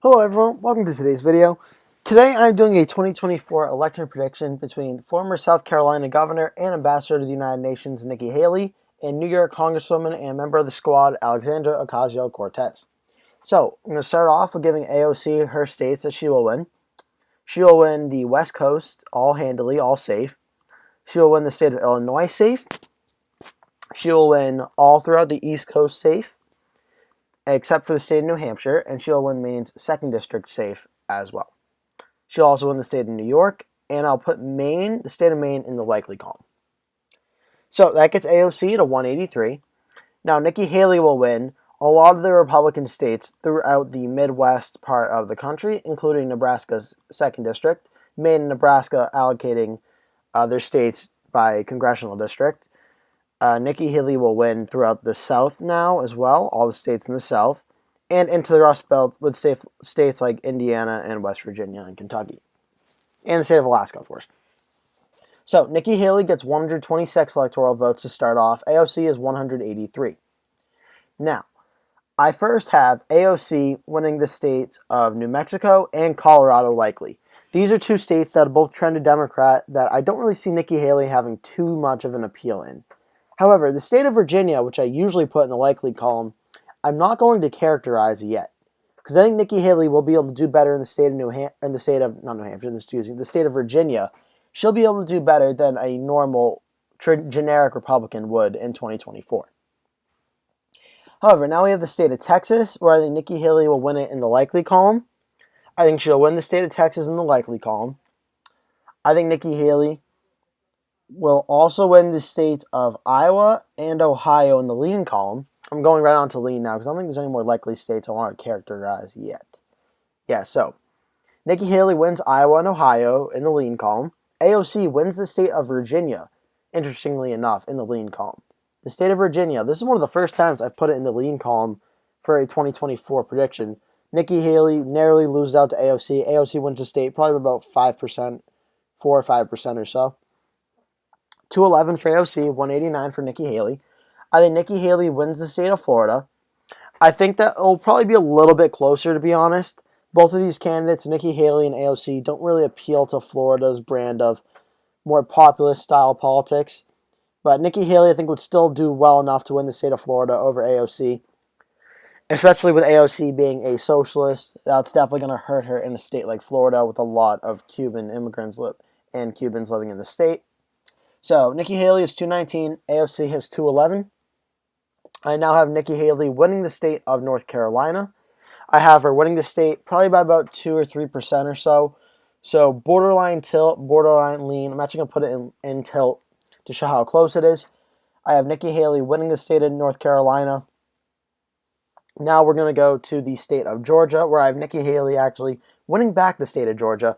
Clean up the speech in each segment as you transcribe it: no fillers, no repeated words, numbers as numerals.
Hello everyone, welcome to today's video. Today I'm doing a 2024 election prediction between former South Carolina Governor and Ambassador to the United Nations Nikki Haley and New York Congresswoman and member of the squad Alexandra Ocasio-Cortez. So I'm going to start off with giving AOC her states that she will win. She will win the West Coast all handily, all safe. She will win the state of Illinois safe. She will win all throughout the East Coast safe, except for the state of New Hampshire, and she'll win Maine's 2nd District safe as well. She'll also win the state of New York, and I'll put Maine, the state of Maine, in the likely column. So that gets AOC to 183. Now, Nikki Haley will win a lot of the Republican states throughout the Midwest part of the country, including Nebraska's 2nd District, Maine and Nebraska allocating their states by congressional district. Nikki Haley will win throughout the South now as well, all the states in the South, and into the Rust Belt with states like Indiana and West Virginia and Kentucky, and the state of Alaska, of course. So Nikki Haley gets 126 electoral votes to start off. AOC is 183. Now, I first have AOC winning the states of New Mexico and Colorado likely. These are two states that have both trended Democrat that I don't really see Nikki Haley having too much of an appeal in. However, the state of Virginia, which I usually put in the likely column, I'm not going to characterize yet, because I think Nikki Haley will be able to do better in the state of Virginia. She'll be able to do better than a normal generic Republican would in 2024. However, now we have the state of Texas, where I think Nikki Haley will win it in the likely column. I think she'll win the state of Texas in the likely column. I think Nikki Haley will also win the states of Iowa and Ohio in the lean column. I'm going right on to lean now because I don't think there's any more likely states I want to characterize yet. So Nikki Haley wins Iowa and Ohio in the lean column. AOC wins the state of Virginia, interestingly enough, in the lean column. The state of Virginia, this is one of the first times I've put it in the lean column for a 2024 prediction. Nikki Haley narrowly loses out to AOC. AOC wins the state probably about 5%, 4 or 5% or so. 211 for AOC, 189 for Nikki Haley. I think Nikki Haley wins the state of Florida. I think that it'll probably be a little bit closer, to be honest. Both of these candidates, Nikki Haley and AOC, don't really appeal to Florida's brand of more populist style politics. But Nikki Haley, I think, would still do well enough to win the state of Florida over AOC, especially with AOC being a socialist. That's definitely going to hurt her in a state like Florida with a lot of Cuban immigrants and Cubans living in the state. So Nikki Haley is 219, AOC has 211. I now have Nikki Haley winning the state of North Carolina. I have her winning the state probably by about 2 or 3% or so. So borderline tilt, borderline lean. I'm actually going to put it in tilt to show how close it is. I have Nikki Haley winning the state of North Carolina. Now we're going to go to the state of Georgia, where I have Nikki Haley actually winning back the state of Georgia.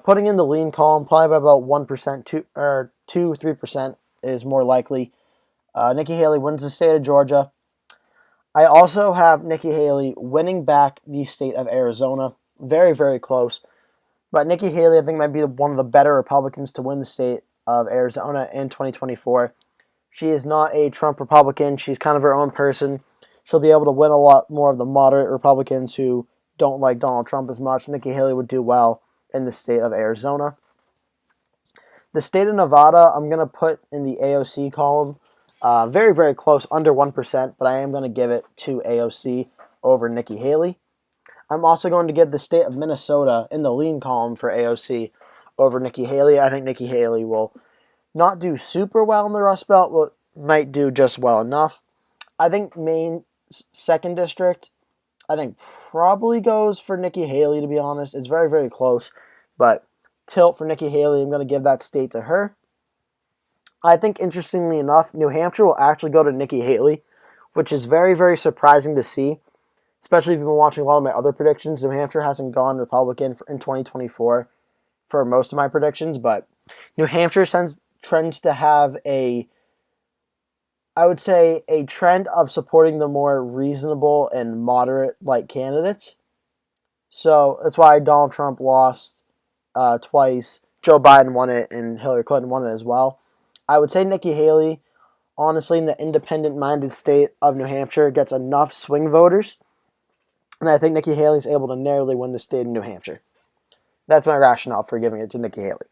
Putting in the lean column, probably by about 1%, 2-3% is more likely. Nikki Haley wins the state of Georgia. I also have Nikki Haley winning back the state of Arizona. Very, very close. But Nikki Haley, I think, might be one of the better Republicans to win the state of Arizona in 2024. She is not a Trump Republican. She's kind of her own person. She'll be able to win a lot more of the moderate Republicans who don't like Donald Trump as much. Nikki Haley would do well in the state of Arizona. The state of Nevada, I'm going to put in the AOC column. Very, very close, under 1%, but I am going to give it to AOC over Nikki Haley. I'm also going to give the state of Minnesota in the lean column for AOC over Nikki Haley. I think Nikki Haley will not do super well in the Rust Belt, but might do just well enough. I think Maine's 2nd District, I think probably goes for Nikki Haley, to be honest. It's very, very close, but tilt for Nikki Haley. I'm going to give that state to her. I think, interestingly enough, New Hampshire will actually go to Nikki Haley, which is very, very surprising to see, especially if you've been watching a lot of my other predictions. New Hampshire hasn't gone Republican in 2024 for most of my predictions, but New Hampshire trends to have a trend of supporting the more reasonable and moderate-like candidates. So that's why Donald Trump lost twice. Joe Biden won it, and Hillary Clinton won it as well. I would say Nikki Haley, honestly, in the independent-minded state of New Hampshire, gets enough swing voters And I think Nikki Haley is able to narrowly win the state of New Hampshire. That's my rationale for giving it to Nikki Haley.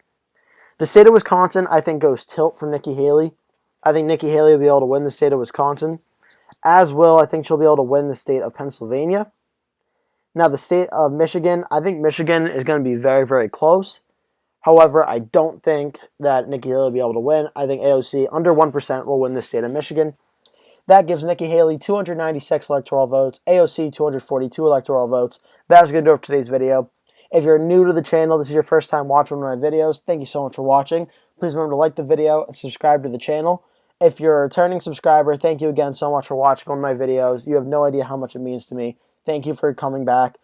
The state of Wisconsin, I think, goes tilt for Nikki Haley. I think Nikki Haley will be able to win the state of Wisconsin. As will, I think she'll be able to win the state of Pennsylvania. Now, the state of Michigan, I think Michigan is going to be very, very close. However, I don't think that Nikki Haley will be able to win. I think AOC, under 1%, will win the state of Michigan. That gives Nikki Haley 296 electoral votes, AOC 242 electoral votes. That's going to do it for today's video. If you're new to the channel, this is your first time watching one of my videos, thank you so much for watching. Please remember to like the video and subscribe to the channel. If you're a returning subscriber, thank you again so much for watching one of my videos. You have no idea how much it means to me. Thank you for coming back.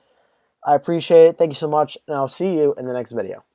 I appreciate it. Thank you so much, and I'll see you in the next video.